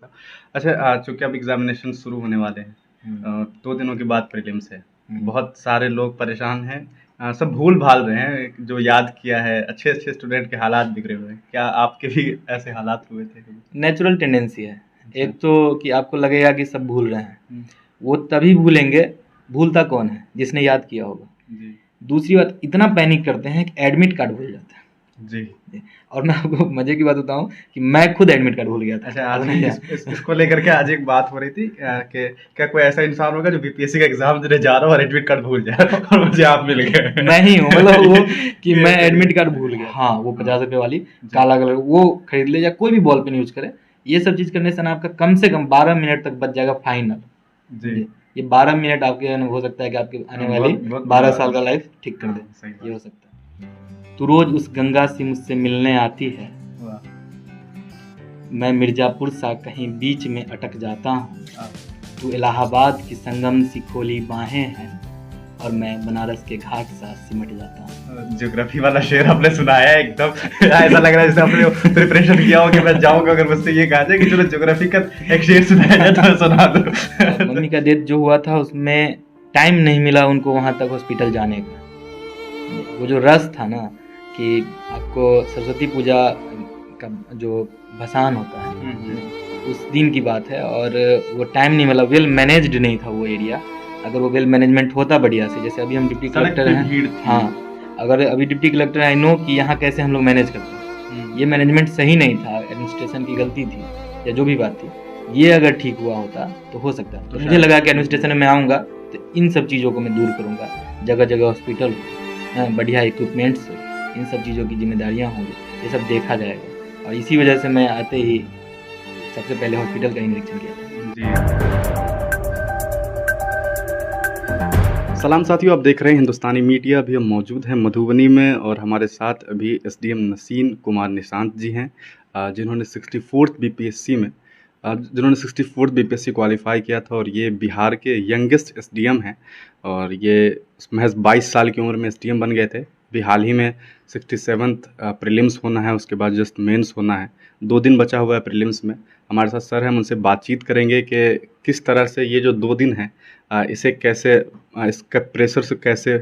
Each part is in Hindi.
अच्छा, चूँकि अब एग्ज़ामिनेशन शुरू होने वाले हैं, 2 दिनों के बाद प्रीलिम्स है। बहुत सारे लोग परेशान हैं, सब भूल-भाल रहे हैं, जो याद किया है, अच्छे-अच्छे स्टूडेंट के हालात बिगड़े हुए हैं। क्या आपके भी ऐसे हालात हुए थे कभी? नेचुरल टेंडेंसी है। अच्छा। एक तो कि आपको लगेगा कि सब भूल रहे हैं, हुँ, वो तभी भूलेंगे, भूलता कौन है? जिसने याद किया होगा। जी, दूसरी बात, इतना पैनिक करते हैं कि एडमिट कार्ड भूल जाते हैं। जी। जी, और मैं आपको मज़े की बात बताऊँ कि मैं खुद एडमिट कार्ड भूल गया था अच्छा, आज अपने भी यहाँ। इसको लेकर के आज एक बात हो रही थी, कि क्या कोई ऐसा इंसान होगा जो बीपीएससी का एग्ज़ाम देने जा रहा हो और एडमिट कार्ड भूल जाए और मुझे आप मिल गए। मैं ही हूँ, मतलब वो कि ये मैं तो एडमिट कार्ड भूल गया। हाँ, वो हाँ, 50 रुपए वाली जी, काला कलर वो खरीद ले, या कोई भी बॉल पेन यूज़ करे। ये सब चीज़ करने से ना आपका कम से कम 12 मिनट तक बच जाएगा फाइनल। जी। जी, ये 12 मिनट आपके हो सकता है कि आपकी आने वाली बहुत बहुत 12 बड़ा। साल का लाइफ ठीक कर हाँ, दे। सही ये बात। हो सकता है। तू रोज़ उस गंगा से मुझसे मिलने आती है, वाह! मैं मिर्ज़ापुर सा कहीं बीच में अटक जाता हूँ। आप तू इलाहाबाद की संगम सी खोली बाहें हैं, और मैं बनारस के घाट सा सिमट जाता हूँ। ज्योग्राफी वाला शेर आपने सुनाया है एकदम। ऐसा लग रहा है जैसे आपने प्रिपरेशन किया हो कि मैं जाऊंगा अगर मुझसे ये कहा जाए कि चलो ज्योग्राफी का एक शेर सुनाया जाए तो मैं सुना दूं। मम्मी का डेथ जो हुआ था उसमें टाइम नहीं मिला उनको वहाँ तक हॉस्पिटल जाने का। वो जो रस था ना कि आपको सरस्वती पूजा का जो भसान होता है, उस दिन की बात है, और वो टाइम नहीं मिला, वेल मैनेज्ड नहीं था वो एरिया। अगर वो वेल मैनेजमेंट होता बढ़िया से, जैसे अभी हम डिप्टी सड़क कलेक्टर पे हैं। भीड़ थी। हाँ, अगर अभी डिप्टी कलेक्टर आई नो कि यहाँ कैसे हम लोग मैनेज करते हैं। ये मैनेजमेंट सही नहीं था, एडमिनिस्ट्रेशन की गलती थी या जो भी बात थी। ये अगर ठीक हुआ होता तो हो सकता। तो मुझे लगा कि एडमिनिस्ट्रेशन में आऊँगा तो इन सब चीज़ों को मैं दूर करूँगा। जगह जगह हॉस्पिटल हो, बढ़िया इक्विपमेंट्स हो, इन सब चीज़ों की जिम्मेदारियाँ होंगी, ये सब देखा जाएगा। और इसी वजह से मैं आते ही सबसे पहले हॉस्पिटल का ही निरीक्षण किया था। जी। सलाम साथियों, आप देख रहे हैं हिंदुस्तानी मीडिया। अभी हम मौजूद हैं मधुबनी में और हमारे साथ अभी एसडीएम नसीन कुमार निशांत जी हैं, जिन्होंने 64th बीपीएससी में जिन्होंने 64th बीपीएससी क्वालिफाई किया था और ये बिहार के यंगेस्ट एसडीएम हैं। और ये महज 22 साल की उम्र में एसडीएम बन गए थे। अभी हाल ही में 67th प्रीलिम्स होना है, उसके बाद जस्ट मेंस होना है। 2 दिन बचा हुआ है प्रीलिम्स में। हमारे साथ सर हैं, हम उनसे बातचीत करेंगे कि किस तरह से ये जो 2 दिन हैं, इसे कैसे, इसका प्रेशर से कैसे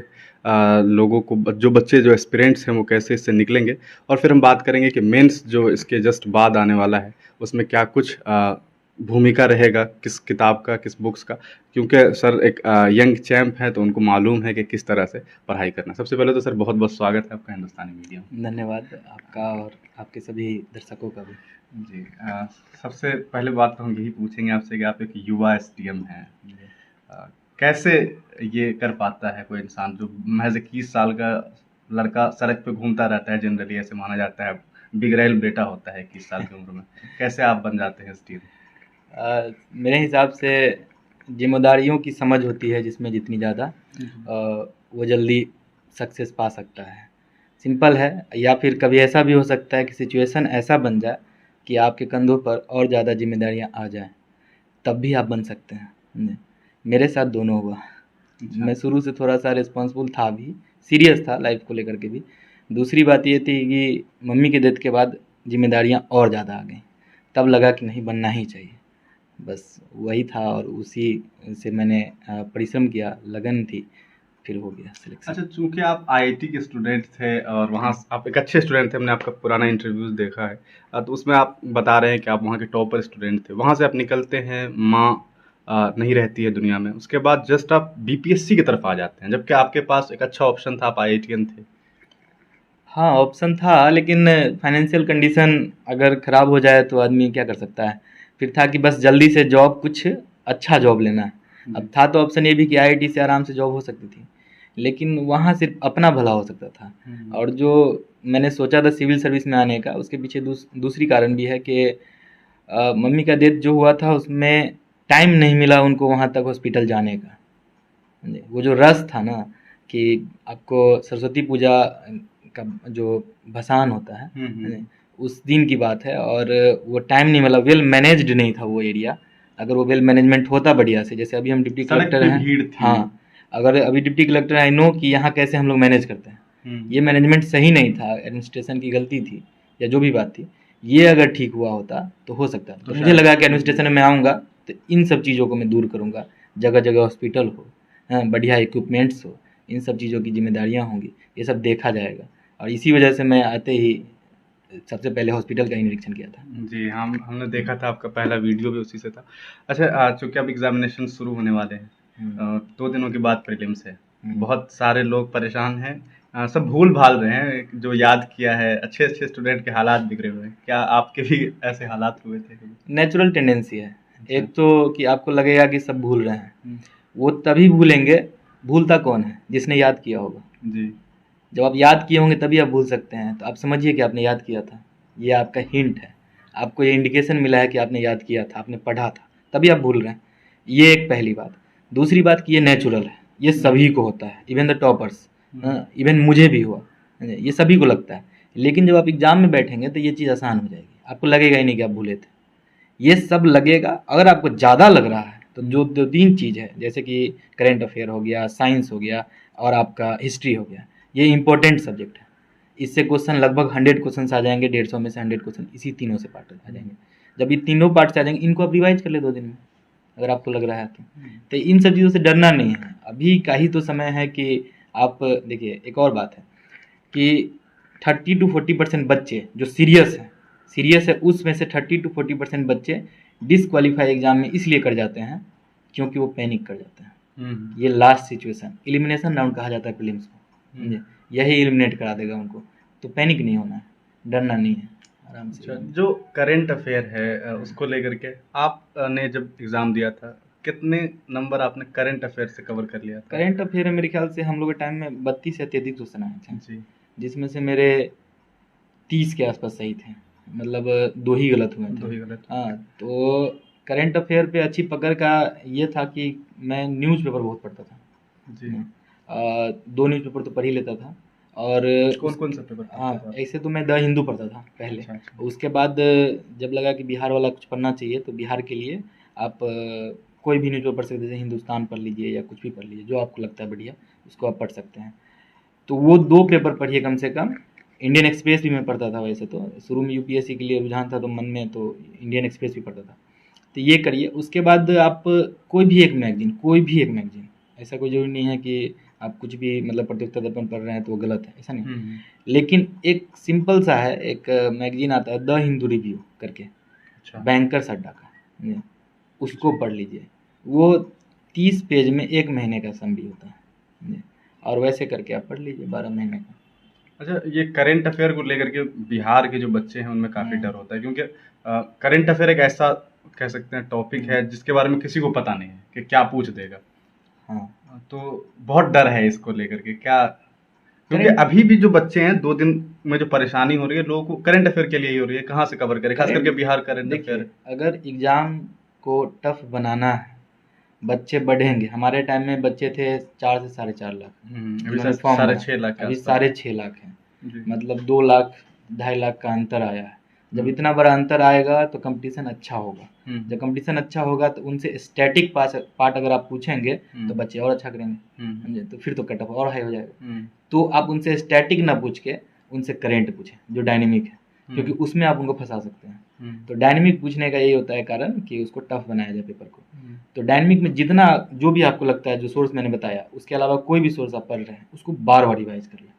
लोगों को, जो बच्चे जो एस्पिरेंट्स हैं वो कैसे इससे निकलेंगे। और फिर हम बात करेंगे कि मेंस जो इसके जस्ट बाद आने वाला है उसमें क्या कुछ भूमिका रहेगा, किस किताब का, किस बुक्स का। क्योंकि सर एक यंग चैम्प हैं तो उनको मालूम है कि किस तरह से पढ़ाई करना। सबसे पहले तो सर बहुत बहुत स्वागत है आपका हिंदुस्तानी मीडिया में। धन्यवाद आपका और आपके सभी दर्शकों का भी। जी, सबसे पहले बात तो हम यही पूछेंगे आपसे कि आप एक युवा एसडीएम हैं। कैसे ये कर पाता है कोई इंसान जो महज 21 साल का लड़का सड़क पे घूमता रहता है, जनरली ऐसे माना जाता है, बिगड़ैल बेटा होता है 21 साल की उम्र में, कैसे आप बन जाते हैं एसडीएम? मेरे हिसाब से जिम्मेदारियों की समझ होती है जिसमें जितनी ज़्यादा वो जल्दी सक्सेस पा सकता है। सिंपल है। या फिर कभी ऐसा भी हो सकता है कि सिचुएशन ऐसा बन जाए कि आपके कंधों पर और ज़्यादा जिम्मेदारियां आ जाएं, तब भी आप बन सकते हैं। मेरे साथ दोनों हुआ। मैं शुरू से थोड़ा सा रिस्पॉन्सिबल था भी, सीरियस था लाइफ को लेकर के भी। दूसरी बात ये थी कि मम्मी के डेथ के बाद जिम्मेदारियां और ज़्यादा आ गई, तब लगा कि नहीं, बनना ही चाहिए। बस वही था, और उसी से मैंने परिश्रम किया, लगन थी, फिर हो गया सिलेक्शन। अच्छा, चूंकि आप आईआईटी के स्टूडेंट थे और वहाँ आप एक अच्छे स्टूडेंट थे, हमने आपका पुराना इंटरव्यूज देखा है, तो उसमें आप बता रहे हैं कि आप वहाँ के टॉपर स्टूडेंट थे। वहाँ से आप निकलते हैं, माँ नहीं रहती है दुनिया में, उसके बाद जस्ट आप बीपीएससी की तरफ आ जाते हैं, जबकि आपके पास एक अच्छा ऑप्शन था, आप आईआईटीएन थे। हाँ, ऑप्शन था, लेकिन फाइनेंशियल कंडीशन अगर ख़राब हो जाए तो आदमी क्या कर सकता है। फिर था कि बस जल्दी से जॉब, कुछ अच्छा जॉब लेना है। अब था तो ऑप्शन ये भी कि आईआईटी से आराम से जॉब हो सकती थी, लेकिन वहाँ सिर्फ अपना भला हो सकता था। और जो मैंने सोचा था सिविल सर्विस में आने का, उसके पीछे दूसरी कारण भी है कि मम्मी का डेथ जो हुआ था उसमें टाइम नहीं मिला उनको वहाँ तक हॉस्पिटल जाने का। वो जो रस था ना कि आपको सरस्वती पूजा का जो भसान होता है, उस दिन की बात है, और वो टाइम नहीं मिला, वेल मैनेज्ड नहीं था वो एरिया। अगर वो वेल मैनेजमेंट होता बढ़िया से, जैसे अभी हम डिप्टी सड़क कलेक्टर पे हैं। भीड़ थी। हाँ, अगर अभी डिप्टी कलेक्टर आई नो कि यहाँ कैसे हम लोग मैनेज करते हैं। ये मैनेजमेंट सही नहीं था, एडमिनिस्ट्रेशन की गलती थी या जो भी बात थी। ये अगर ठीक हुआ होता तो हो सकता था। तो मुझे लगा कि एडमिनिस्ट्रेशन में मैं आऊँगा तो इन सब चीज़ों को मैं दूर करूँगा, जगह जगह हॉस्पिटल हो, हाँ, बढ़िया इक्विपमेंट्स हो, इन सब चीज़ों की जिम्मेदारियाँ होंगी, ये सब देखा जाएगा। और इसी वजह से मैं आते ही सबसे पहले हॉस्पिटल का ही निरीक्षण किया था। जी, हमने देखा था, आपका पहला वीडियो भी उसी से था। अच्छा, चूँकि अब एग्ज़ामिनेशन शुरू होने वाले हैं, 2 दिनों के बाद प्रीलिम्स है। बहुत सारे लोग परेशान हैं, सब भूल-भाल रहे हैं, जो याद किया है, अच्छे-अच्छे स्टूडेंट के हालात बिगड़े हुए हैं। क्या आपके भी ऐसे हालात हुए थे कभी? नेचुरल टेंडेंसी है। अच्छा। एक तो कि आपको लगेगा कि सब भूल रहे हैं, वो तभी भूलेंगे, भूलता कौन है? जिसने याद किया होगा। जी। जब आप याद किए होंगे तभी आप भूल सकते हैं, तो आप समझिए कि आपने याद किया था। ये आपका हिंट है, आपको ये इंडिकेशन मिला है कि आपने याद किया था, आपने पढ़ा था, तभी आप भूल रहे हैं। ये एक पहली बात। दूसरी बात कि ये नेचुरल है, ये सभी को होता है, इवन द टॉपर्स, इवन मुझे भी हुआ, ये सभी को लगता है। लेकिन जब आप एग्जाम में बैठेंगे तो ये चीज़ आसान हो जाएगी, आपको लगेगा ही नहीं कि आप भूले थे। ये सब लगेगा, अगर आपको ज़्यादा लग रहा है तो जो 2-3 चीज़ है, जैसे कि करंट अफेयर हो गया, साइंस हो गया और आपका हिस्ट्री हो गया, ये इंपॉर्टेंट सब्जेक्ट है। इससे क्वेश्चन लगभग 100 क्वेश्चन आ जाएंगे, 150 में से 100 क्वेश्चन इसी तीनों से पार्ट आ जाएंगे। जब ये तीनों पार्ट से आ जाएंगे, इनको आप रिवाइज कर ले 2 दिन में, अगर आपको लग रहा है तो इन सब चीज़ों से डरना नहीं है। अभी का ही तो समय है कि आप देखिए, एक और बात है कि 30-40% बच्चे जो सीरियस है उसमें से 30-40% बच्चे डिसक्वालीफाई एग्जाम में इसलिए कर जाते हैं क्योंकि वो पैनिक कर जाते हैं। ये लास्ट सिचुएशन, एलिमिनेशन राउंड कहा जाता है प्रीलिम्स को, समझे? यही एलिमिनेट करा देगा उनको। तो पैनिक नहीं होना है, डरना नहीं है, आराम से। अच्छा, जो करंट अफेयर है, उसको लेकर के आपने जब एग्ज़ाम दिया था, कितने नंबर आपने करंट अफेयर से कवर कर लिया था? करंट अफेयर में मेरे ख्याल से हम लोग के टाइम में 32 या 33 क्वेश्चन आए थे, जी। जिसमें से मेरे 30 के आसपास सही थे, मतलब 2 ही गलत हुए 2 थे। ही गलत। हाँ, तो करंट अफेयर पे अच्छी पकड़ का ये था कि मैं न्यूज़पेपर बहुत पढ़ता था। जी। 2 न्यूज़पेपर तो पढ़ ही लेता था। और कौन-कौन सा पेपर पढ़ते हाँ, थे आप? ऐसे तो मैं द हिंदू पढ़ता था पहले। अच्छा। उसके बाद जब लगा कि बिहार वाला कुछ पढ़ना चाहिए, तो बिहार के लिए आप कोई भी न्यूज़पेपर पढ़ सकते हैं, जैसे हिंदुस्तान पढ़ लीजिए या कुछ भी पढ़ लीजिए, जो आपको लगता है बढ़िया, उसको आप पढ़ सकते हैं। तो वो 2 पेपर पढ़िए कम से कम। इंडियन एक्सप्रेस भी मैं पढ़ता था वैसे तो, शुरू में यूपीएससी के लिए रुझान था तो मन में, तो इंडियन एक्सप्रेस भी पढ़ता था। तो ये करिए, उसके बाद आप कोई भी एक मैगज़ीन, ऐसा कोई ज़रूरी नहीं है कि आप कुछ भी मतलब प्रतियोगिता दर्पण पढ़ रहे हैं तो वो गलत है, ऐसा नहीं। लेकिन एक सिंपल सा है, एक मैगज़ीन आता है द हिंदू रिव्यू करके, अच्छा। बैंकर्स अड्डा का, उसको पढ़ लीजिए। वो 30 पेज में 1 महीने का समरी होता है, और वैसे करके आप पढ़ लीजिए 12 महीने का। अच्छा, ये करंट अफेयर को लेकर के बिहार के जो बच्चे हैं उनमें काफ़ी डर होता है, क्योंकि करंट अफेयर एक ऐसा कह सकते हैं टॉपिक है जिसके बारे में किसी को पता नहीं है कि क्या पूछ देगा। हाँ, तो बहुत डर है इसको लेकर के, क्या? क्योंकि अभी भी जो बच्चे हैं 2 दिन में जो परेशानी हो रही है लोगों को, करंट अफेयर के लिए ही हो रही है, कहाँ से कवर करें, खास करके बिहार करंट अफेयर। देखिए, अगर एग्ज़ाम को टफ बनाना है, बच्चे बढ़ेंगे। हमारे टाइम में बच्चे थे 4 से 4.5 लाख, अभी जिन्होंने फॉर्म साढ़े भरा। 6 लाख के अभी आसपास। 6.5 लाख हैं, जी। मतलब 2 लाख 2.5 लाख का अंतर आया है। जब इतना बड़ा अंतर आएगा तो कंपटीशन अच्छा होगा। जब कंपटीशन अच्छा होगा तो उनसे स्टैटिक पार्ट अगर आप पूछेंगे तो बच्चे और अच्छा करेंगे, समझे? तो फिर तो कट ऑफ और हाई हो जाएगा। तो आप उनसे स्टैटिक ना पूछ के उनसे करेंट पूछें, जो डायनेमिक है, क्योंकि उसमें आप उनको फंसा सकते हैं। तो डायनेमिक पूछने का यही होता है कारण कि उसको टफ बनाया जाए पेपर को। तो डायनेमिक में जितना जो भी आपको लगता है, जो सोर्स मैंने बताया, उसके अलावा कोई भी सोर्स आप पढ़ रहे हैं उसको बार बार रिवाइज कर लें।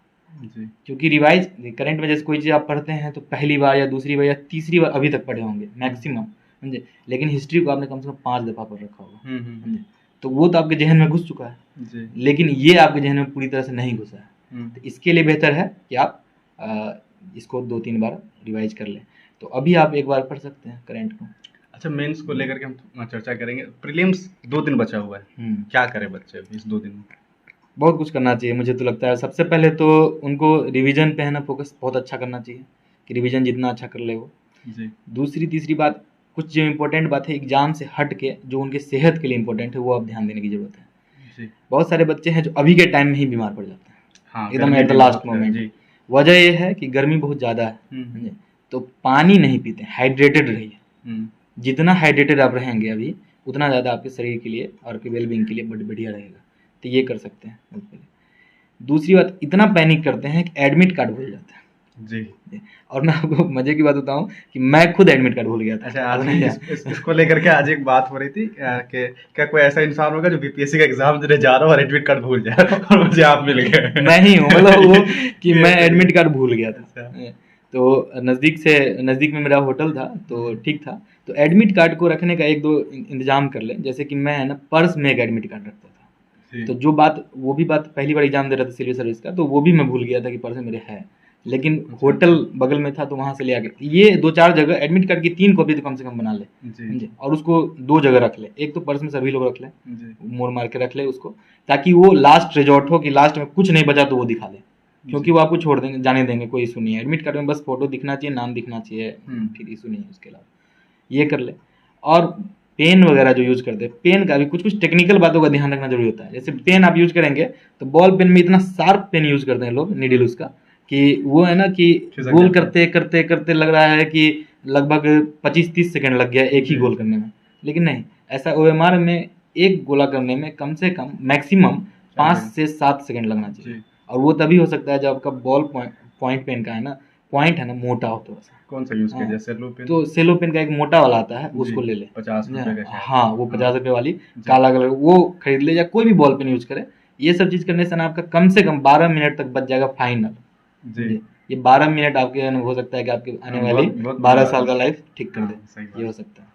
क्योंकि रिवाइज करंट में जैसे कोई चीज़ आप पढ़ते हैं तो पहली बार या दूसरी बार या तीसरी बार अभी तक पढ़े होंगे मैक्सिमम, समझे? लेकिन हिस्ट्री को आपने कम से कम 5 दफ़ा पढ़ रखा होगा, समझे? तो वो तो आपके जहन में घुस चुका है, लेकिन ये आपके जहन में पूरी तरह से नहीं घुसा है। तो इसके लिए बेहतर है कि आप इसको 2-3 बार रिवाइज कर लें। तो अभी आप एक बार पढ़ सकते हैं करंट को। अच्छा, मेंस को लेकर के हम चर्चा करेंगे। प्रीलिम्स 2 दिन बचा हुआ है, क्या करें बच्चे अभी इस 2 दिन में? बहुत कुछ करना चाहिए, मुझे तो लगता है। सबसे पहले तो उनको रिवीजन पे है ना फोकस बहुत अच्छा करना चाहिए, कि रिवीजन जितना अच्छा कर ले वो। जी। दूसरी तीसरी बात, कुछ जो इम्पोर्टेंट बात है एग्जाम से हट के, जो उनके सेहत के लिए इम्पोर्टेंट है, वो आप ध्यान देने की जरूरत है। जी। बहुत सारे बच्चे हैं जो अभी के टाइम में ही बीमार पड़ जाते हैं, हाँ, एकदम एट द लास्ट मोमेंट। वजह ये है कि गर्मी बहुत ज़्यादा है, तो पानी नहीं पीते, हाइड्रेटेड रहिए। जितना हाइड्रेटेड आप रहेंगे अभी, उतना ज़्यादा आपके शरीर के लिए और आपके वेलबींग के लिए बढ़िया रहेगा। तो ये कर सकते हैं। दूसरी बात, इतना पैनिक करते हैं कि एडमिट कार्ड भूल जाते हैं। जी। और मैं आपको मजे की बात बताऊं कि मैं खुद एडमिट कार्ड भूल गया था। अच्छा, आज आपने इसको लेकर के आज एक बात हो रही थी कि क्या कोई ऐसा इंसान होगा जो बीपीएससी का एग्जाम देने जा रहा हो और एडमिट कार्ड भूल जाए और मुझे आप मिल गए। मैं ही हूँ, मतलब वो कि ये मैं सही एडमिट है। कार्ड भूल गया अच्छा। था। तो नज़दीक में मेरा होटल था, तो हम्म, ठीक था। तो एडमिट कार्ड को रखने का एक दो इंतजाम कर लें, जैसे कि मैं है ना पर्स में एक एडमिट कार्ड रखता था। जी। तो वो भी बात पहली बार एग्जाम दे रहा था सिविल सर्विस का, तो वो भी मैं भूल गया था कि पर्स में मेरे है। लेकिन अच्छा। होटल बगल में था तो वहां से ले आके ये दो चार जगह एडमिट कार्ड की 3 कॉपी तो कम से कम बना ले, जी। समझे। और उसको 2 जगह रख ले, एक तो पर्स में सभी लोग रख ले, जी। मोड़ मार के रख ले उसको, ताकि वो लास्ट रिजॉर्ट हो कि लास्ट में कुछ नहीं बचा तो वो दिखा ले, क्योंकि जी। वो आपको छोड़ देंगे, जाने देंगे, कोई इशू नहीं है। एडमिट कार्ड में बस फोटो दिखना चाहिए, नाम दिखना चाहिए, फिर इशू नहीं है उसके अलावा। ये कर ले। और पेन वगैरह जो यूज करते हैं, पेन का भी कुछ कुछ टेक्निकल बातों का ध्यान रखना जरूरी होता है। जैसे पेन आप यूज करेंगे तो बॉल पेन में इतना शार्प पेन यूज करते हैं लोग, नीडल उसका, कि वो है ना कि खिसक गोल जाता है। करते करते करते लग रहा है कि लगभग 25-30 सेकंड लग गया एक ही जी। गोल करने में। लेकिन नहीं, ऐसा ओएमआर में एक गोला करने में कम से कम मैक्सिमम 5 सेकंड। से 7 सेकंड लगना चाहिए। जी। और वो तभी हो सकता है जब आपका बॉल पॉइंट पेन का है ना, पॉइंट है ना मोटा हो थोड़ा सा। कौन सा यूज किया हाँ, जाए, सेलो पेन? तो सेलो पेन का एक मोटा वाला आता है, जी। उसको ले ले। 50 रुपए का शायद। हाँ, वो 50 रुपए वाली जी। काला कलर वो खरीद ले, या कोई भी बॉल पेन यूज करे। ये सब चीज करने से ना आपका कम से कम 12 मिनट तक बच जाएगा फाइनल। जी। समझे? ये 12 मिनट आपके हो सकता है कि आपके आने वाली बहुत बहुत 12 बड़ा। साल का लाइफ ठीक कर हाँ, दे। सही ये हो बात। सकता है।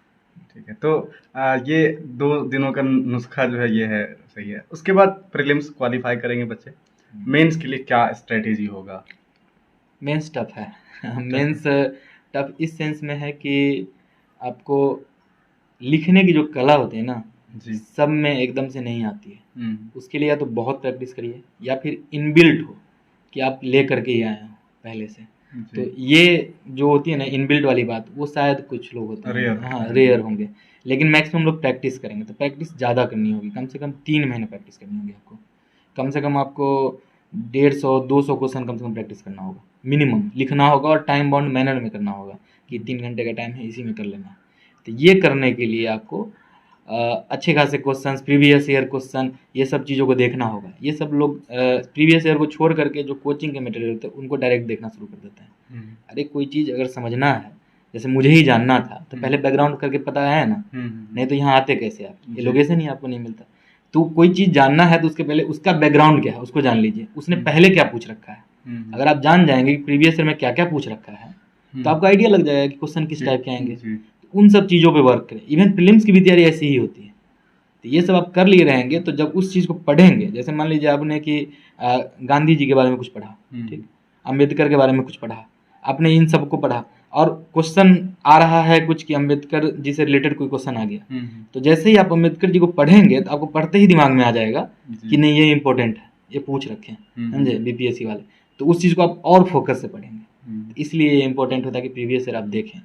ठीक है, तो ये 2 दिनों का नुस्खा जो है ये है, सही है। उसके बाद प्रीलिम्स क्वालिफाई करेंगे बच्चे, मेंस के लिए क्या स्ट्रेटेजी होगा? मेंस टफ है। टफ है। मेंस टफ इस सेंस में है कि आपको लिखने की जो कला होती है ना, जी। सब में एकदम से नहीं आती है। हम्म। उसके लिए या तो बहुत प्रैक्टिस करिए, या फिर इनबिल्ट हो कि आप ले करके ही आए हो पहले से। तो जी। ये जो होती है ना इनबिल्ट वाली बात, वो शायद कुछ लोग होते हैं, रेयर हाँ होता है। रेयर होंगे। लेकिन मैक्सिमम लोग प्रैक्टिस करेंगे, तो प्रैक्टिस ज़्यादा करनी होगी, कम से कम 3 महीने प्रैक्टिस करनी होगी आपको। कम से कम आपको 150-200 क्वेश्चन कम से कम प्रैक्टिस करना होगा, मिनिमम लिखना होगा, और टाइम बाउंड मैनर में करना होगा कि 3 घंटे का टाइम है, इसी में कर लेना है। तो ये करने के लिए आपको अच्छे खासे क्वेश्चंस, प्रीवियस ईयर क्वेश्चन, ये सब चीज़ों को देखना होगा। ये सब लोग प्रीवियस ईयर को छोड़ करके जो कोचिंग के मटेरियल होते हैं उनको डायरेक्ट देखना शुरू कर देते हैं। अरे कोई चीज़ अगर समझना है, जैसे मुझे ही जानना था, तो पहले बैकग्राउंड करके पता है ना, नहीं तो यहाँ आते कैसे आप, ये जी। लोकेशन ही आपको नहीं मिलता। तो कोई चीज़ जानना है तो उसके पहले उसका बैकग्राउंड क्या है उसको जान लीजिए, उसने पहले क्या पूछ रखा है। अगर आप जान जाएंगे कि प्रीवियस ईयर में क्या क्या पूछ रखा है, तो आपको आइडिया लग जाएगा कि क्वेश्चन किस टाइप के आएंगे। जी। उन सब चीज़ों पे वर्क करें। इवन प्रीलिम्स की भी तैयारी ऐसी ही होती है। तो ये सब आप कर लिए रहेंगे, तो जब उस चीज़ को पढ़ेंगे, जैसे मान लीजिए आपने कि गांधी जी के बारे में कुछ पढ़ा, ठीक, अम्बेडकर के बारे में कुछ पढ़ा, आपने इन सबको पढ़ा, और क्वेश्चन आ रहा है कुछ कि अम्बेडकर जी से रिलेटेड कोई क्वेश्चन आ गया, तो जैसे ही आप अम्बेडकर जी को पढ़ेंगे तो आपको पढ़ते ही दिमाग में आ जाएगा कि नहीं ये इंपॉर्टेंट है, ये पूछ रखे हैं, समझे, बीपीएससी वाले। तो उस चीज़ को आप और फोकस से पढ़ेंगे। इसलिए ये इंपॉर्टेंट होता है कि प्रीवियस ईयर आप देखें।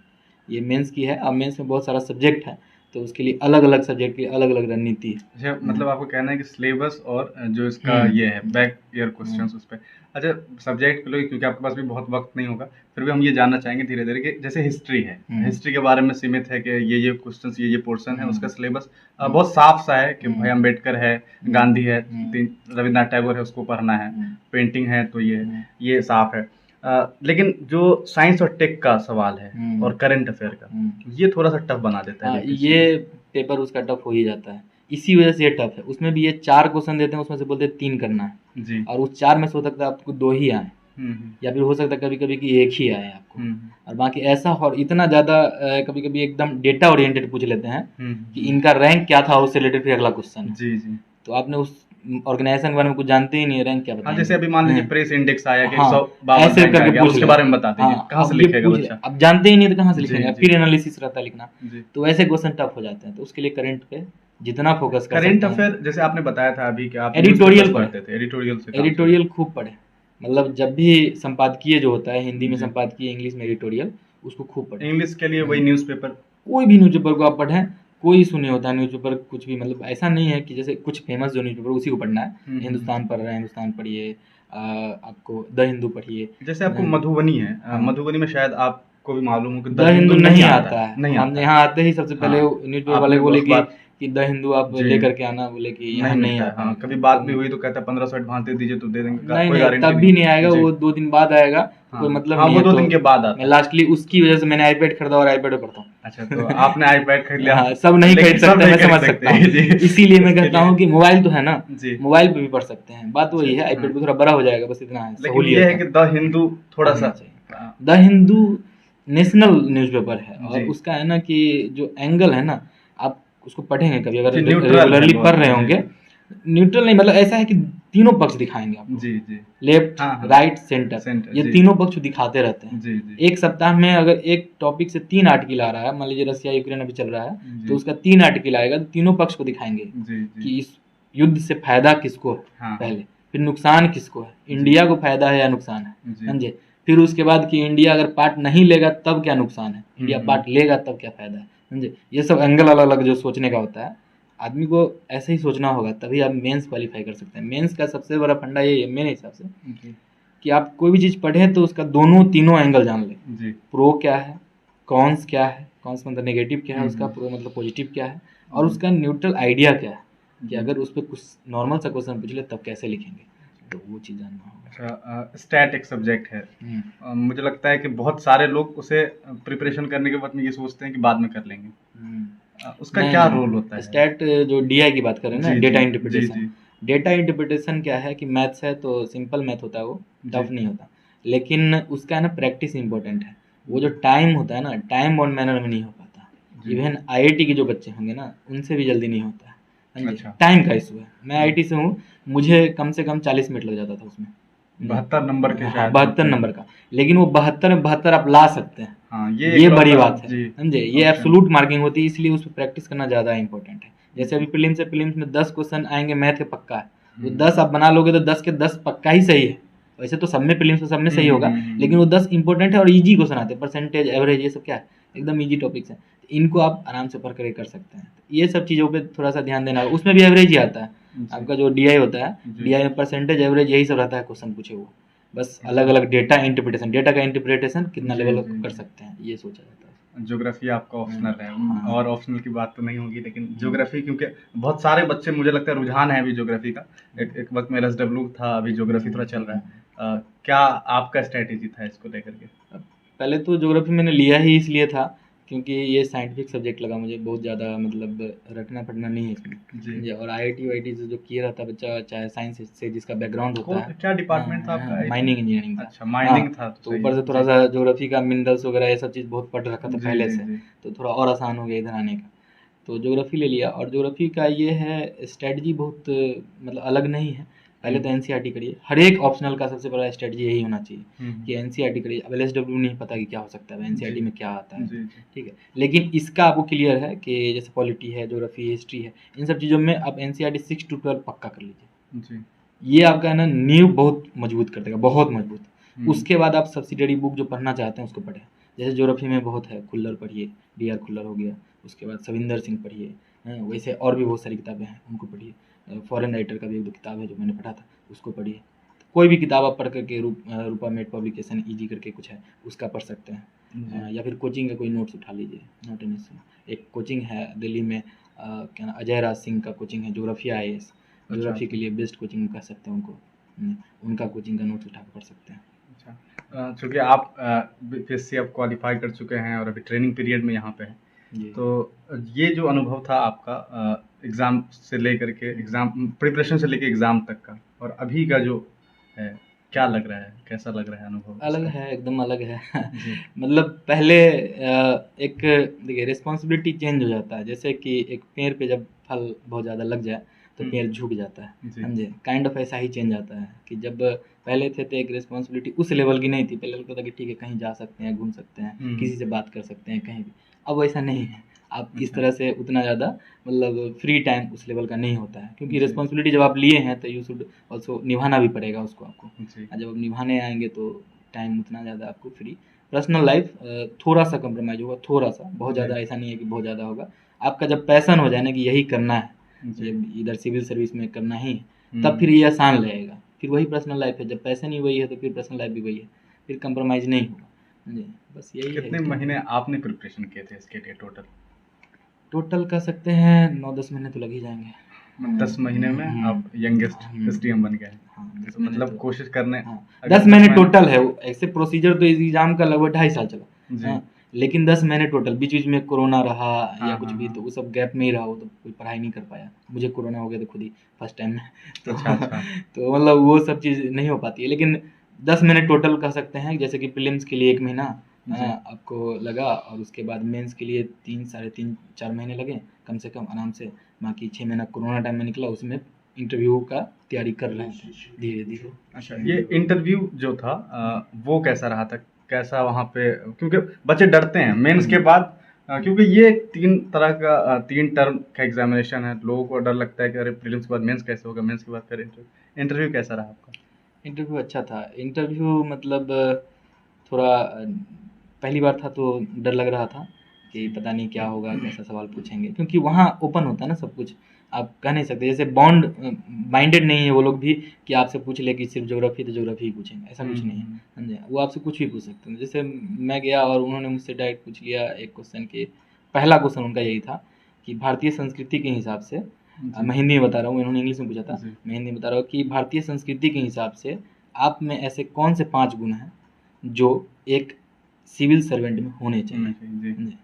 ये मेंस की है। अब मेंस में बहुत सारा सब्जेक्ट है, तो उसके लिए अलग अलग सब्जेक्ट की अलग अलग रणनीति है। अच्छा, मतलब आपको कहना है कि सिलेबस और जो इसका ये है बैक ईयर क्वेश्चंस उस पे। अच्छा, सब्जेक्ट के लिए क्योंकि आपके पास भी बहुत वक्त नहीं होगा, फिर भी हम ये जानना चाहेंगे धीरे धीरे कि जैसे हिस्ट्री है, हिस्ट्री के बारे में सीमित है कि ये क्वेश्चंस ये पोर्शन है, उसका सिलेबस बहुत साफ सा है कि भाई अम्बेडकर है, गांधी है, रविन्द्रनाथ टैगोर है, उसको पढ़ना है, पेंटिंग है तो ये साफ है। लेकिन जो साइंस और टेक का सवाल है और करंट अफेयर का, ये थोड़ा सा टफ बना देता है। ये पेपर उसका टफ हो ही जाता है, इसी वजह से ये टफ है। उसमें भी ये 4 क्वेश्चन देते हैं, उसमें से बोलते हैं 3 करना है जी। और उस 4 में से हो सकता है आपको 2 ही आए, या फिर हो सकता है कभी कभी कि 1 ही आए आपको, और बाकी ऐसा और इतना ज़्यादा कभी कभी एकदम डेटा ओरिएंटेड पूछ लेते हैं कि इनका रैंक क्या था, उससे रिलेटेड फिर अगला क्वेश्चन। जी जी। तो आपने उस ऑर्गेनाइजेशन के बारे में कुछ जानते ही नहीं है, रैंक क्या बताएंगे। जैसे अभी मान लीजिए प्रेस इंडेक्स आया कि हाँ, 152 ऐसे रैंक आ करके गया, पूछ उसके लिया। बारे में बता दीजिए, कहाँ से लिखेगा बच्चा? अब जानते ही नहीं तो कहाँ से जी, लिखेंगे, जी। फिर एनालिसिस रहता है लिखना, जी। तो ऐसे क्वेश्चन टफ हो जाते हैं। तो उसके लिए करंट पे जितना फोकस कर करंट सकते हैं। अफेयर जैसे आपने बताया था अभी कि आप एडिटोरियल न्यूज़पेपर्स पढ़ते थे, एडिटोरियल से काम एडिटोरियल खूब पढ़े। मतलब जब भी संपादकीय जो होता है, हिंदी में जी। संपादकीय, इंग्लिश में एडिटोरियल, उसको खूब चलेगा। पढ़े। इंग्लिश के लिए वही न्यूज़पेपर। कोई भी न्यूज़पेपर को आप पढ़ें, कोई इशू नहीं होता है। न्यूज़पेपर कुछ भी, मतलब ऐसा नहीं है कि जैसे कुछ फेमस जो न्यूज़पेपर उसी को पढ़ना है। हिंदुस्तान पढ़ रहे हैं, हिंदुस्तान पढ़िए, आपको द हिंदू पढ़िए। जैसे आपको मधुबनी है, मधुबनी में शायद आपको भी मालूम हो कि द हिंदू नहीं आता है। नहीं हम आता। यहाँ आते ही सबसे पहले हाँ, न्यूज़पेपर आपने वाले बोले उस कि बात कि द हिंदू आप जी। लेकर के आना, बोले कि यहाँ नहीं नहीं मिलता आ है, हाँ, पाएगा। कभी बात तो भी हुई तो कहता है 1500 एडवांस दे दीजिए तो दे देंगे, नहीं कोई नहीं, गारंटी तब भी नहीं आएगा, जी। वो 2 दिन बाद आएगा, तो हाँ कोई मतलब हाँ, नहीं वो है। 2 तो दिन के बाद मैं आता है। लास्टली उसकी वजह से मैंने आईपैड खरीदा और आईपैड पे पढ़ता हूँ। अच्छा, तो आपने आईपैड खरीद लिया, हाँ, सब नहीं लेकिन खरीद सब सकते, नहीं मैं खरीद समझ सकते सकता हूँ। जी। इसीलिए मैं उसके कहता लिए हूँ कि मोबाइल तो है ना, जी। मोबाइल पे भी पढ़ सकते हैं। बात अच्छा वही है, अच्छा, हाँ। आईपैड पे थोड़ा बड़ा हो जाएगा, बस इतना है, लेकिन ये सहूलियत है है। कि द हिंदू थोड़ा पढ़ना सा चाहिए। द हिंदू नेशनल न्यूज़पेपर है, और जी उसका है ना कि जो एंगल है ना, आप उसको पढ़ेंगे कभी अगर जी, न्यूट्रल है रेगुलरली बहुत पढ़ रहे जी होंगे। जी न्यूट्रल नहीं, मतलब ऐसा है कि तीनों पक्ष दिखाएंगे आपको, जी जी। लेफ्ट हाँ हाँ, राइट सेंटर, सेंटर ये जी तीनों पक्ष दिखाते रहते हैं। जी जी एक सप्ताह में अगर एक टॉपिक से 3 आर्टिकल आ रहा है, मान लीजिए रसिया यूक्रेन अभी चल रहा है, जी तो उसका 3 आर्टिकल आएगा, तो तीनों पक्ष को दिखाएंगे जी जी। कि इस युद्ध से फायदा किसको है हाँ हाँ पहले, फिर नुकसान किसको है, जी इंडिया को फायदा है या नुकसान है, जी। समझे। फिर उसके बाद कि इंडिया अगर पार्ट नहीं लेगा तब क्या नुकसान है, इंडिया हम्म। पार्ट लेगा तब क्या फायदा है, समझे। ये सब एंगल अलग अलग जो सोचने का होता है, आदमी को ऐसे ही सोचना होगा, तभी आप मेंस क्वालिफाई कर सकते हैं। मेंस का सबसे बड़ा फंडा ये है मेरे हिसाब से, जी कि आप कोई भी चीज़ पढ़ें तो उसका दोनों तीनों एंगल जान लें। जी। प्रो क्या है, कॉन्स क्या है, कॉन्स मतलब नेगेटिव क्या है उसका, हम्म। प्रो मतलब पॉजिटिव क्या है, और जी उसका न्यूट्रल आइडिया क्या है, कि जी। अगर उस पर कुछ नॉर्मल सा क्वेश्चन पूछ ले तब कैसे लिखेंगे, तो वो चीज़ जानना होगा। अच्छा, स्टैट एक सब्जेक्ट है। हम्म, मुझे लगता है कि बहुत सारे लोग उसे प्रिपरेशन करने के वक्त में ये सोचते हैं कि बाद में कर लेंगे। हम्म। उसका नहीं क्या नहीं, रोल होता है? स्टैट जो डीआई की बात करें ना, जी डेटा जी जी इंटरप्रिटेशन। जी डेटा इंटरप्रिटेशन क्या है कि मैथ्स है तो सिंपल मैथ होता है, वो जी टफ नहीं होता, लेकिन उसका है ना प्रैक्टिस इंपॉर्टेंट है। वो जो जी टाइम होता है ना, टाइम और मैनर में नहीं हो पाता। जी। इवन आईआईटी के जो बच्चे होंगे ना, उनसे भी जल्दी नहीं होता है, समझे। अच्छा। टाइम का इशू है। मैं आईआईटी से हूँ, मुझे कम से कम 40 मिनट लग जाता था उसमें, समझे। 72 नंबर के हाँ, शायद 72 होते हैं। नंबर का, लेकिन वो 72 में 72 आप ला सकते हैं, हाँ, ये ये बड़ी इकलौता बात है, जी समझे। ये ऑप्शन। एब्सोलूट मार्किंग होती है, इसलिए उस पर प्रैक्टिस करना ज़्यादा इंपॉर्टेंट है। जैसे जी। अभी प्रीलिम्स है, प्रीलिम्स में 10 क्वेश्चन आएंगे मैथ के, पक्का है। वो हम्म 10 आप बना लोगे तो 10 के 10 पक्का ही सही है। वैसे तो सब में प्रीलिम्स में सब में सही होगा, लेकिन वो 10 इंपॉर्टेंट है और इजी क्वेश्चन आते हैं, परसेंटेज एवरेज ये सब क्या है, एकदम इजी टॉपिक्स हैं। तो इनको आप आराम से पढ़ कर कर सकते हैं। तो ये सब चीज़ों पे थोड़ा सा ध्यान देना होगा। उसमें भी एवरेज ही आता है, जी आपका जो डीआई होता है, जी। डीआई में परसेंटेज एवरेज यही सब रहता है, क्वेश्चन पूछे हुए। बस अच्छा। अलग अलग डेटा इंटरप्रिटेशन, डेटा का इंटरप्रिटेशन कितना जी लेवल जी कर जी। सकते हैं, ये सोचा जाता है। ज्योग्राफी आपका ऑप्शनल है। हाँ। और ऑप्शनल की बात तो नहीं होगी, लेकिन ज्योग्राफी क्योंकि बहुत सारे बच्चे, मुझे लगता है रुझान है अभी ज्योग्राफी का। एक वक्त में एलएसडब्ल्यू था, अभी ज्योग्राफी थोड़ा चल रहा है। क्या आपका स्ट्रेटेजी था इसको लेकर के? पहले तो ज्योग्राफी मैंने लिया ही इसलिए था क्योंकि ये साइंटिफिक सब्जेक्ट लगा मुझे, बहुत ज़्यादा मतलब रटना पढ़ना नहीं है इसमें, जी। समझे। और आईआईटी वाईटी से जो किया रहता है बच्चा, चाहे साइंस से जिसका बैकग्राउंड होता है, क्या डिपार्टमेंट था आपका? माइनिंग इंजीनियरिंग का। अच्छा, हाँ, माइनिंग था तो तो सही ऊपर है से थोड़ा जी सा ज्योग्राफी का मिनरल्स वगैरह ये सब चीज़ बहुत पढ़ रखा था जी पहले जी से, जी तो थोड़ा और आसान हो गया इधर आने का। तो ज्योग्राफी ले लिया, और ज्योग्राफी का ये है स्ट्रेटजी बहुत मतलब अलग नहीं है। पहले तो एनसीईआरटी करिए, हर एक ऑप्शनल का सबसे बड़ा स्ट्रेटजी यही होना चाहिए कि एनसीईआरटी करिए। अब एलएसडब्ल्यू नहीं पता कि क्या हो सकता है, एनसीईआरटी जी में क्या आता है, जी जी ठीक है। लेकिन इसका आपको क्लियर है कि जैसे पॉलिटी है, ज्योग्राफी, हिस्ट्री है, इन सब चीज़ों में आप एनसीईआरटी 6 to 12 पक्का कर लीजिए। जी। ये आपका है ना नींव बहुत मजबूत कर देगा, बहुत मजबूत। हम्म। उसके बाद आप सब्सिडरी बुक जो पढ़ना चाहते हैं उसको पढ़ें। जैसे ज्योग्राफी में बहुत है, खुल्लर पढ़िए, डी आर खुल्लर हो गया, उसके बाद सविंदर सिंह पढ़िए, वैसे और भी बहुत सारी किताबें हैं, उनको पढ़िए। फॉरेन राइटर का भी एक दो किताब है जो मैंने पढ़ा था, उसको पढ़िए। कोई भी किताब आप पढ़ करके, रूपा मेड पब्लिकेशन ईजी करके कुछ है, उसका पढ़ सकते हैं। जी या फिर कोचिंग का कोई नोट्स उठा लीजिए, नोट एन इशू। एक कोचिंग है दिल्ली में, क्या नाम, अजय राज सिंह का कोचिंग है, ज्योग्राफी आईएएस। अच्छा ज्योग्राफी के अच्छा लिए बेस्ट कोचिंग कह सकते हैं उनको। उनका कोचिंग का नोट्स उठा कर पढ़ सकते हैं। अच्छा। चूँकि आप बीपीएससी अब क्वालिफाई कर चुके हैं और अभी ट्रेनिंग पीरियड में यहाँ पे हैं, जी। तो ये जो अनुभव था आपका एग्ज़ाम से लेकर के, एग्ज़ाम प्रिपरेशन से लेके एग्ज़ाम तक का, और अभी का जो है, क्या लग रहा है, कैसा लग रहा है अनुभव अलग इसका? है, एकदम अलग है। जी मतलब पहले एक देखिए रिस्पॉन्सिबिलिटी चेंज हो जाता है। जैसे कि एक पेड़ पे जब फल बहुत ज़्यादा लग जाए तो पेड़ झुक जाता है, जी समझे। काइंड ऑफ ऐसा ही चेंज आता है कि जब पहले थे तो एक रिस्पॉन्सिबिलिटी उस लेवल की नहीं थी। पहले लगता था कि ठीक है, कहीं जा सकते हैं, घूम सकते हैं, किसी से बात कर सकते हैं कहीं भी। अब वैसा नहीं है। आप इस अच्छा तरह से उतना ज़्यादा मतलब फ्री टाइम उस लेवल का नहीं होता है, क्योंकि जी रिस्पॉन्सिबिलिटी जब आप लिए हैं तो यू शुड ऑल्सो निभाना भी पड़ेगा उसको आपको। जी और जब आप निभाने आएंगे तो टाइम उतना ज़्यादा आपको फ्री। पर्सनल लाइफ थोड़ा सा कंप्रोमाइज़ होगा, थोड़ा सा, बहुत जी ज़्यादा ऐसा नहीं है कि बहुत ज़्यादा होगा। आपका जब पैशन हो जाए ना कि यही करना है, जी जब इधर सिविल सर्विस में करना ही है, तब हम्म। फिर ये आसान लगेगा। फिर वही पर्सनल लाइफ है, जब पैशन ही वही है तो फिर पर्सनल लाइफ भी वही है, फिर कंप्रोमाइज़ नहीं होगा। जी, बस यही है कितने इसमें। महीने आपने प्रिपरेशन किए थे इसके लिए टोटल? टोटल कह सकते हैं 9-10 महीने तो लग ही जाएंगे। 10 महीने में आप यंगेस्ट एसडीएम बन गए। हाँ, 10 तो महीने मतलब तो कोशिश करने हाँ, अगर 10 महीने टोटल है। ऐसे प्रोसीजर तो इस एग्जाम का लगभग 2.5 साल चला। जी। हाँ, लेकिन 10 महीने टोटल, बीच बीच में कोरोना रहा या हाँ कुछ हाँ भी, तो हाँ। वो सब गैप में ही रहा, वो तो कोई पढ़ाई नहीं कर पाया। मुझे कोरोना हो गया था खुद ही फर्स्ट टाइम में तो अच्छा अच्छा। तो मतलब वो सब चीज़ नहीं हो पाती है, लेकिन 10 महीने टोटल कह सकते हैं। जैसे कि प्रीलिम्स के लिए 1 महीना जी आपको लगा, और उसके बाद मेंस के लिए 3 साढ़े 3-4 महीने लगे कम से कम आराम से। बाकी 6 महीना कोरोना टाइम में निकला, उसमें इंटरव्यू का तैयारी कर रहे थे धीरे धीरे। अच्छा, ये इंटरव्यू जो था वो कैसा रहा था? कैसा वहाँ पे, क्योंकि बच्चे डरते हैं मेंस के बाद, क्योंकि ये 3 तरह का 3 टर्म का एग्जामिनेशन है। लोगों को डर लगता है कि अरे प्रीलिम्स के बाद मेंस कैसे होगा, मेंस के बाद फिर इंटरव्यू। इंटरव्यू कैसा रहा आपका? इंटरव्यू अच्छा था। इंटरव्यू मतलब थोड़ा पहली बार था तो डर लग रहा था कि पता नहीं क्या होगा, कैसा सवाल पूछेंगे, क्योंकि वहाँ ओपन होता है ना सब कुछ। आप कह नहीं सकते, जैसे बॉन्ड बाइंडेड नहीं है वो लोग भी कि आपसे पूछ ले कि सिर्फ ज्योग्राफी तो ज्योग्राफी ही पूछेंगे, ऐसा कुछ नहीं है। समझे? वो आपसे कुछ भी पूछ सकते हैं। जैसे मैं गया और उन्होंने मुझसे डायरेक्ट पूछ लिया एक क्वेश्चन के, पहला क्वेश्चन उनका यही था कि भारतीय संस्कृति के हिसाब से, मैं हिंदी में बता रहा हूँ, इन्होंने इंग्लिश में पूछा था, जी। मैं हिंदी में बता रहा हूँ कि भारतीय संस्कृति के हिसाब से आप में ऐसे कौन से 5 गुण हैं जो एक सिविल सर्वेंट में होने चाहिए। जी समझे?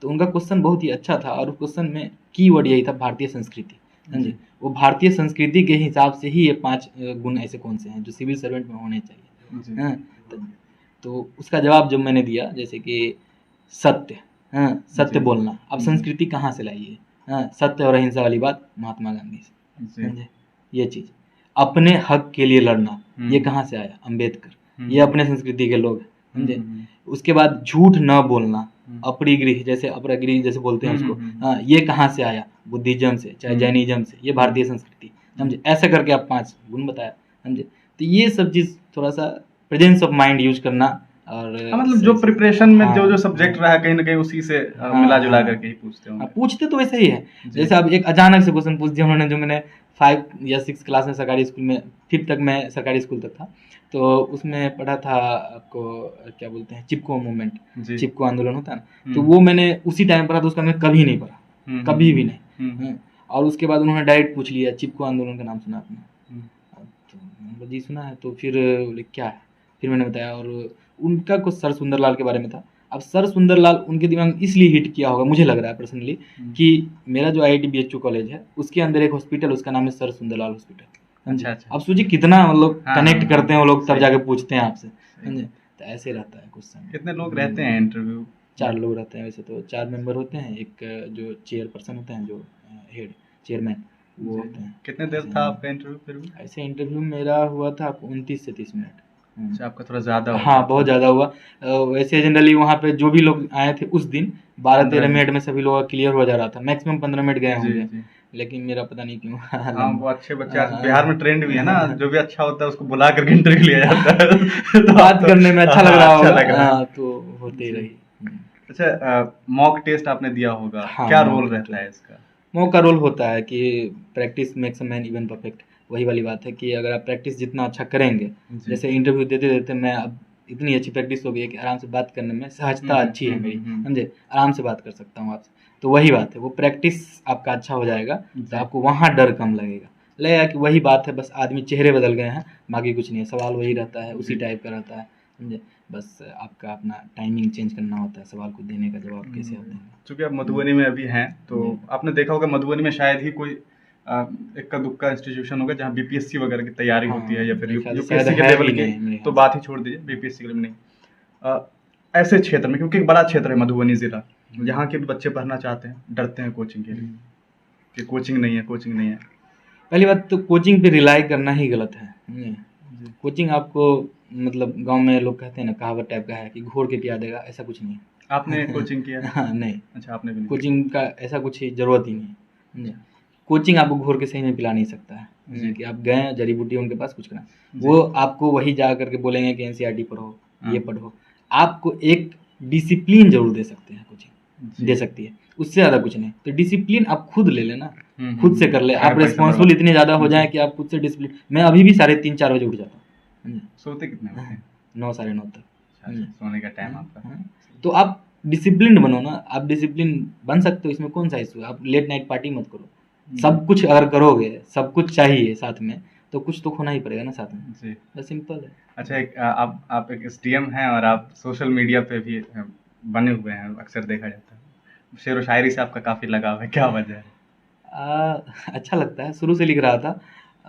तो उनका क्वेश्चन बहुत ही अच्छा था, और उस क्वेश्चन में कीवर्ड यही था भारतीय संस्कृति। समझे? जी वो भारतीय संस्कृति के हिसाब से ही ये 5 गुण ऐसे कौन से हैं जो सिविल सर्वेंट में होने चाहिए। जी हाँ, तो उसका जवाब जब मैंने दिया, जैसे कि सत्य, हाँ, सत्य जी बोलना। अब जी संस्कृति कहाँ से लाई है? हाँ, सत्य और अहिंसा वाली बात महात्मा गांधी से। जी। समझे? ये चीज़ अपने हक के लिए लड़ना, ये कहाँ से आया? अम्बेडकर। ये अपने संस्कृति के लोग हैं। समझे? उसके बाद झूठ न बोलना, अपरिग्रह, जैसे अपरागृह जैसे बोलते हैं उसको, हाँ, ये कहाँ से आया? बुद्धिज्म से, चाहे जैनिज्म से, ये भारतीय संस्कृति। समझे? ऐसा करके आप 5 गुण बताया। समझे? तो ये सब चीज़ थोड़ा सा प्रेजेंस ऑफ माइंड यूज करना, और हाँ, मतलब जो प्रिपरेशन में जो हाँ, सब्जेक्ट रहा कहीं ना कहीं उसी से हाँ, मिला जुला हाँ, करके ही पूछते हाँ, होंगे। पूछते तो वैसे ही है। जी जैसे अब एक अचानक से क्वेश्चन पूछ दिया उन्होंने, जो मैंने 5 या 6 क्लास में सरकारी स्कूल में, 5th तक मैं सरकारी स्कूल तक था, तो उसमें पढ़ा था आपको, क्या बोलते हैं, चिपको मूवमेंट, जी। चिपको आंदोलन होता है ना, तो वो मैंने उसी टाइम पढ़ा था, उसका मैं कभी नहीं पढ़ा, कभी भी नहीं। हाँ, और उसके बाद उन्होंने डायरेक्ट पूछ लिया चिपको आंदोलन का नाम सुना आपने? तो मैंने बोला जी सुना है। तो फिर बोले क्या है? फिर मैंने बताया, और उनका कुछ सर सुंदरलाल के बारे में था। अब सर सुंदरलाल उनके दिमाग में इसलिए हिट किया होगा, मुझे लग रहा है पर्सनली, कि मेरा जो IIT BHU कॉलेज है उसके अंदर एक हॉस्पिटल, उसका नाम है सर सुंदरलाल हॉस्पिटल। अच्छा अच्छा। अब सोचिए कितना मतलब हाँ, कनेक्ट हाँ, करते हैं वो लोग, तब सही जाके है। पूछते हैं आपसे। सही समझे? है। तो ऐसे रहता है क्वेश्चन। कितने लोग रहते हैं इंटरव्यू? 4 लोग रहते हैं वैसे तो, 4 मेंबर होते हैं। एक जो चेयरपर्सन होते हैं, जो हेड चेयरमैन, वो होते हैं। कितने देर था आपका इंटरव्यू फिर भी? ऐसे इंटरव्यू मेरा हुआ था 29 से 30 मिनट। अच्छा, आपका थोड़ा ज्यादा हो हाँ, गया बहुत था। ज़्यादा हुआ। वैसे जनरली वहाँ पे जो भी लोग आए थे उस दिन 12-13 15 मिनट में सभी लोगों का क्लियर हो जा रहा था, मैक्सिमम 15 मिनट गए जी होंगे, जी। लेकिन मेरा पता नहीं क्यों हाँ, लंबा। वो अच्छे बच्चे आज बिहार में ट्रेंड भी है ना, जो भी अच्छा होता है उसको बुला करके इंटरव्यू लिया जाता है। तो बात करने में अच्छा लग हाँ, रहा अच्छा होगा, लग रहा है। हाँ, तो होते ही जी। रही। अच्छा, मॉक टेस्ट आपने दिया होगा, हाँ, क्या मॉक रोल टेस्ट रहता है इसका? मॉक का रोल होता है कि practice makes a man even perfect. वही वाली बात है कि अगर आप प्रैक्टिस जितना अच्छा करेंगे, जी। जैसे इंटरव्यू देते देते मैं अब इतनी अच्छी प्रैक्टिस हो गई है कि आराम से बात करने में सहजता अच्छी है मेरी। समझे? आराम से बात कर सकता हूँ आपसे। तो वही बात है, वो प्रैक्टिस आपका अच्छा हो जाएगा तो जी। आपको वहाँ डर कम लगेगा कि वही बात है, बस आदमी चेहरे बदल गए हैं, बाकी कुछ नहीं है, सवाल वही रहता है, उसी जी। टाइप का रहता है। समझे? बस आपका अपना टाइमिंग चेंज करना होता है, सवाल को देने का जवाब कैसे आप देंगे। चूंकि आप मधुबनी में अभी हैं, तो जी। आपने देखा होगा मधुबनी में शायद ही कोई इक्का दुक्का इंस्टीट्यूशन होगा जहाँ बीपीएससी वगैरह की तैयारी होती है, या हाँ, फिर मेरे ख्याल से शायद यूपीएससी के है लेवल भी की नहीं मेरे तो ख्याल बात ही छोड़ दीजिए, बीपीएससी के लेवल नहीं। ऐसे क्षेत्र में, क्योंकि एक बड़ा क्षेत्र है मधुबनी जिला, यहाँ के भी बच्चे पढ़ना चाहते हैं, डरते हैं कोचिंग के लिए कि कोचिंग नहीं है, कोचिंग नहीं है। पहली बात तो कोचिंग पे रिलाई करना ही गलत है। कोचिंग आपको, मतलब गांव में लोग कहते हैं ना, कहावत टाइप का है कि घोर के पिया देगा, ऐसा कुछ नहीं है। आपने कोचिंग किया है? हाँ, नहीं, अच्छा, आपने भी नहीं कोचिंग का ऐसा कुछ ही जरूरत ही नहीं है। कोचिंग आपको घोर के सही में पिला नहीं सकता है। जी। कि आप गए जड़ी बूटी उनके पास कुछ करना, जी। वो आपको वही जा करके बोलेंगे कि NCERT पढ़ो, ये हाँ। पढ़ो। आपको एक डिसिप्लिन जरूर दे सकते हैं, कोचिंग जी। दे सकती है, उससे ज़्यादा कुछ नहीं। तो डिसिप्लिन आप खुद ले लेना, खुद से कर ले। काहे आप पैसा रिस्पॉन्सिबल बर्बाद? इतने ज़्यादा हो जी। जाए कि आप खुद से डिसिप्लिन। मैं अभी भी 3:30-4 बजे उठ जाता हूँ। सोते कितने बजे हैं? 9 साढ़े 9 तक। अच्छा, सोने का टाइम आपका। हाँ, तो आप डिसिप्लिन बनो ना, आप डिसिप्लिन बन सकते हो, इसमें कौन सा इशू है। आप लेट नाइट पार्टी मत करो, सब कुछ अगर करोगे, सब कुछ चाहिए साथ में, तो कुछ तो खोना ही पड़ेगा ना साथ में। जी। बस सिंपल है। अच्छा, एक आप एक एसडीएम हैं और आप सोशल मीडिया पे भी बने हुए हैं, अक्सर देखा जाता है। शेर व शायरी से आपका काफ़ी लगाव है, क्या वजह है? अच्छा लगता है, शुरू से लिख रहा था,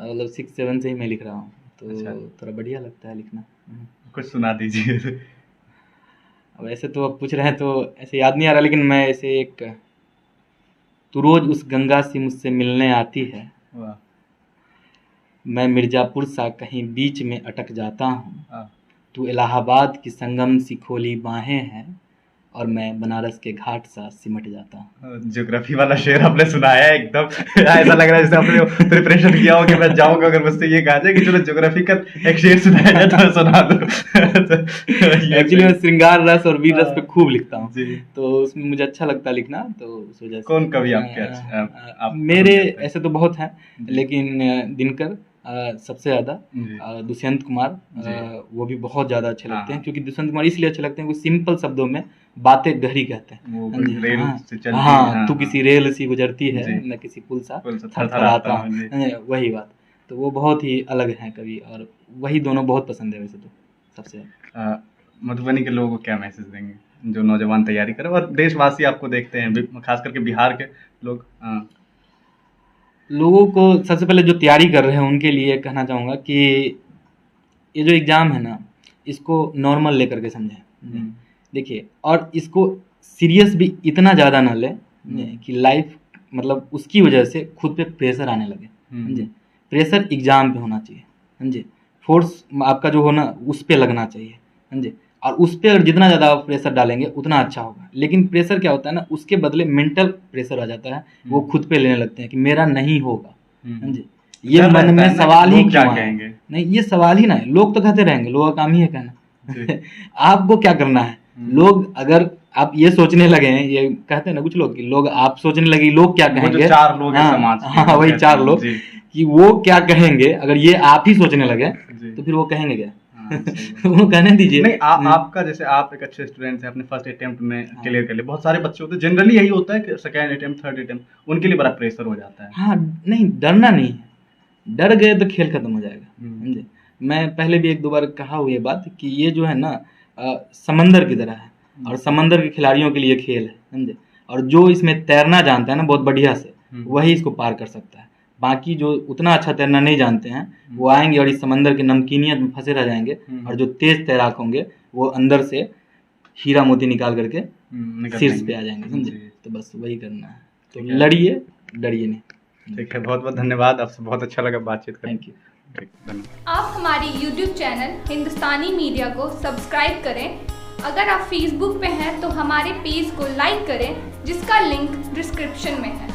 मतलब 6-7 से ही मैं लिख रहा हूँ, तो अच्छा। थोड़ा बढ़िया लगता है लिखना। कुछ सुना दीजिए। अब ऐसे तो अब पूछ रहे हैं तो ऐसे याद नहीं आ रहा, लेकिन मैं ऐसे एक, तू रोज उस गंगा से मुझसे मिलने आती है, वाह। मैं मिर्जापुर सा कहीं बीच में अटक जाता हूँ, हाँ। तू इलाहाबाद की संगम सी खोली बाहें हैं, और मैं बनारस के घाट सा सिमट जाता हूँ। ज्योग्राफी वाला शेर आपने सुनाया है एकदम। ऐसा लग रहा है जैसे आपने प्रिपरेशन किया हो कि मैं जाऊंगा अगर मुझसे ये कहा जाए कि चलो ज्योग्राफी का एक शेर सुनाया जाए तो मैं सुना दूं। एक्चुअली मैं श्रृंगार रस और वीर रस पे खूब लिखता हूँ, जी। तो उसमें मुझे अच्छा लगता है लिखना, तो उस वजह से। कौन कवि आपके आप मेरे पसंद करते हैं? ऐसे तो बहुत हैं, जी। लेकिन दिनकर सबसे ज़्यादा, जी। दुष्यंत कुमार, जी। वो भी बहुत ज़्यादा अच्छे लगते हैं, हाँ। क्योंकि दुष्यंत कुमार इसलिए अच्छे लगते हैं, वो सिंपल शब्दों में बातें गहरी कहते हैं। वो हाँ जी, रेल हाँ से चलती है, हाँ, हाँ, तू हाँ। किसी रेल सी गुजरती है, जी। मैं किसी पुल सा पुल से थरथराता हूँ, जी। वही बात। तो वो बहुत ही अलग हैं कवि, और वही दोनों बहुत पसंद है वैसे तो सबसे। मधुबनी के लोगों को क्या मैसेज देंगे जो नौजवान तैयारी करें और देशवासी आपको देखते हैं, खास करके बिहार के लोग? लोगों को सबसे पहले जो तैयारी कर रहे हैं उनके लिए कहना चाहूँगा कि ये जो एग्ज़ाम है ना, इसको नॉर्मल लेकर के समझें। देखिए, और इसको सीरियस भी इतना ज़्यादा ना लें कि लाइफ मतलब उसकी वजह से खुद पे प्रेशर आने लगे, समझे। प्रेशर एग्ज़ाम पे होना चाहिए, समझे। फोर्स आपका जो हो ना उस पे लगना चाहिए, समझे। और उस पे अगर जितना ज़्यादा आप प्रेशर डालेंगे उतना अच्छा होगा। लेकिन प्रेशर क्या होता है ना, उसके बदले मेंटल प्रेशर आ जाता है, वो खुद पे लेने लगते हैं कि मेरा नहीं होगा, समझे। ये डर मन रहता में है ना सवाल कि ही लोग क्या क्यों आए? कहेंगे? नहीं, ये सवाल ही ना है, लोग तो कहते रहेंगे, लोगों का काम ही है कहना। आपको क्या करना है? लोग अगर आप ये सोचने लगे हैं, ये कहते हैं ना कुछ लोग कि लोग आप सोचने लगे लोग क्या वो जो कहेंगे, 4 लोग हैं हाँ, समाज के, हाँ, वो वही कहते 4 हैं, लोग जी। कि वो क्या कहेंगे, अगर ये आप ही सोचने लगे जी। तो फिर वो कहेंगे क्या? हाँ, सही बात। वो कहने दीजिए। नहीं, आपका जैसे आप एक अच्छे स्टूडेंट हैं, अपने फर्स्ट अटेम्प्ट में क्लियर कर लिए। बहुत सारे बच्चे होते हैं, जनरली यही होता है कि सेकंड अटेम्प्ट, थर्ड अटेम्प्ट उनके लिए बड़ा प्रेशर हो जाता है। हाँ, नहीं डरना नहीं है, डर गए तो खेल खत्म हो जाएगा, समझे। मैं पहले भी 1-2 बार कहा हुआ ये बात कि ये जो है ना समंदर की तरह है, और समंदर के खिलाड़ियों के लिए खेल है, समझे। और जो इसमें तैरना जानता है ना बहुत बढ़िया से, वही इसको पार कर सकता है। बाकी जो उतना अच्छा तैरना नहीं जानते हैं, वो आएंगे और इस समंदर की नमकीनियत में फंसे रह जाएंगे, और जो तेज तैराक होंगे वो अंदर से हीरा मोती निकाल करके शीर्ष पे आ जाएंगे, समझे। तो बस वही करना है, तो लड़िए, डरिए नहीं। ठीक है, बहुत बहुत धन्यवाद, आपसे बहुत अच्छा लगा बातचीत करके। Thank you. आप हमारे YouTube चैनल हिंदुस्तानी मीडिया को सब्सक्राइब करें। अगर आप Facebook पे हैं तो हमारे पेज को लाइक करें, जिसका लिंक डिस्क्रिप्शन में है।